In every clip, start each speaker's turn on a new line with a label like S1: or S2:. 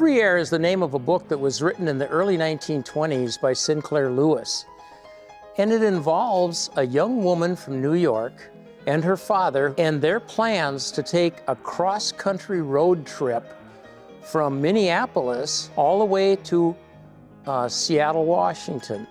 S1: Gruyere is the name of a book that was written in the early 1920s by Sinclair Lewis. And it involves a young woman from New York and her father and their plans to take a cross-country road trip from Minneapolis all the way to Seattle, Washington.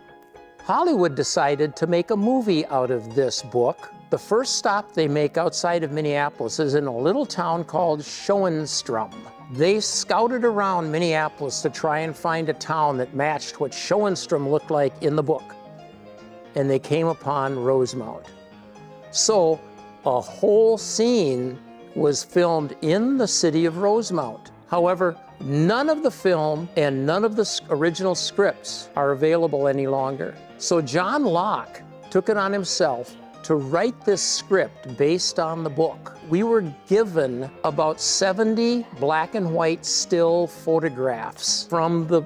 S1: Hollywood decided to make a movie out of this book. The first stop they make outside of Minneapolis is in a little town called Schoenstrom. They scouted around Minneapolis to try and find a town that matched what Schoenstrom looked like in the book. And they came upon Rosemount. So a whole scene was filmed in the city of Rosemount. However, none of the film and none of the original scripts are available any longer. So John Locke took it on himself to write this script based on the book. We were given about 70 black and white still photographs from the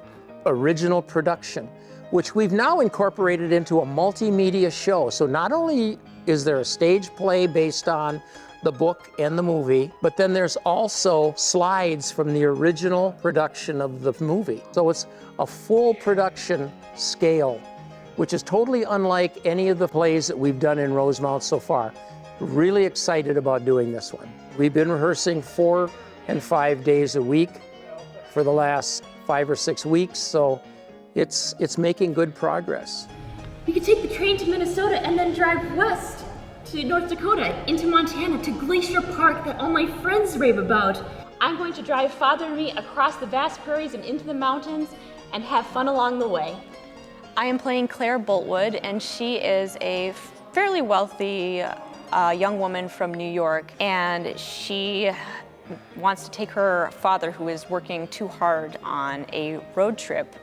S1: original production, which we've now incorporated into a multimedia show. So not only is there a stage play based on the book and the movie, but then there's also slides from the original production of the movie. So it's a full production scale, which is totally unlike any of the plays that we've done in Rosemount so far. Really excited about doing this one. We've been rehearsing 4 and 5 days a week for the last 5 or 6 weeks, so it's making good progress.
S2: We could take the train to Minnesota and then drive west to North Dakota, into Montana, to Glacier Park that all my friends rave about. I'm going to drive Father and me across the vast prairies and into the mountains and have fun along the way.
S3: I am playing Claire Boltwood, and she is a fairly wealthy young woman from New York, and she wants to take her father, who is working too hard, on a road trip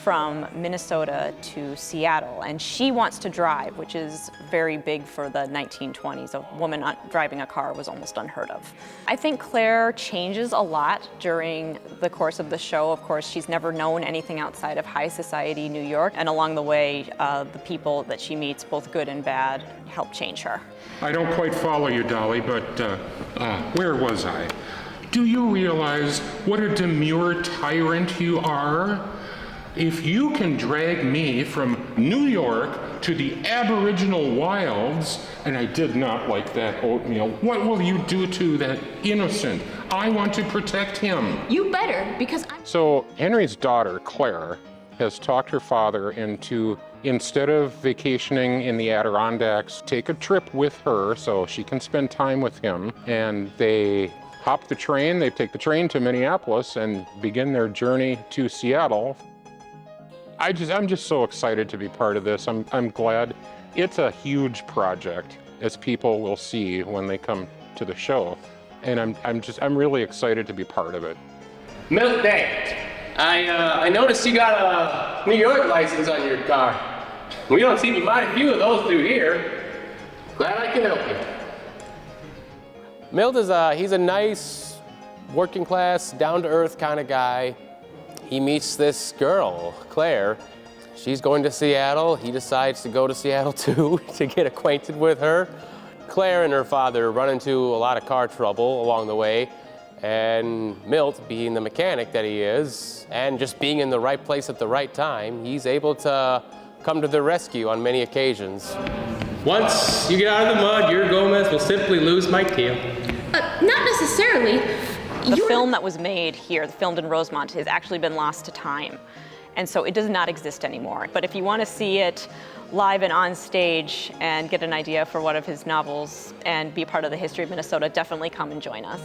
S3: from Minnesota to Seattle, and she wants to drive, which is very big for the 1920s. A woman not driving a car was almost unheard of. I think Claire changes a lot during the course of the show. Of course, she's never known anything outside of high society New York, and along the way, the people that she meets, both good and bad, help change her.
S4: I don't quite follow you, Dolly, but where was I? Do you realize what a demure tyrant you are? If you can drag me from New York to the Aboriginal wilds, and I did not like that oatmeal, what will you do to that innocent? I want to protect him.
S2: You better, because I'm...
S4: So Henry's daughter, Claire, has talked her father into, instead of vacationing in the Adirondacks, take a trip with her so she can spend time with him. And they hop the train, they take the train to Minneapolis and begin their journey to Seattle. I'm just so excited to be part of this. I'm glad. It's a huge project, as people will see when they come to the show. And I'm really excited to be part of it.
S5: Milk Day, I noticed you got a New York license on your car. We don't see mighty few of those through here. Glad I can help you.
S6: Milt is he's a nice, working class, down-to-earth kind of guy. He meets this girl, Claire. She's going to Seattle. He decides to go to Seattle too to get acquainted with her. Claire and her father run into a lot of car trouble along the way, and Milt, being the mechanic that he is, and just being in the right place at the right time, he's able to come to their rescue on many occasions.
S7: Once you get out of the mud, your Gomez will simply lose my tail.
S2: Not necessarily.
S3: The film that was made here, filmed in Rosemount, has actually been lost to time. And so it does not exist anymore. But if you want to see it live and on stage and get an idea for one of his novels and be part of the history of Minnesota, definitely come and join us.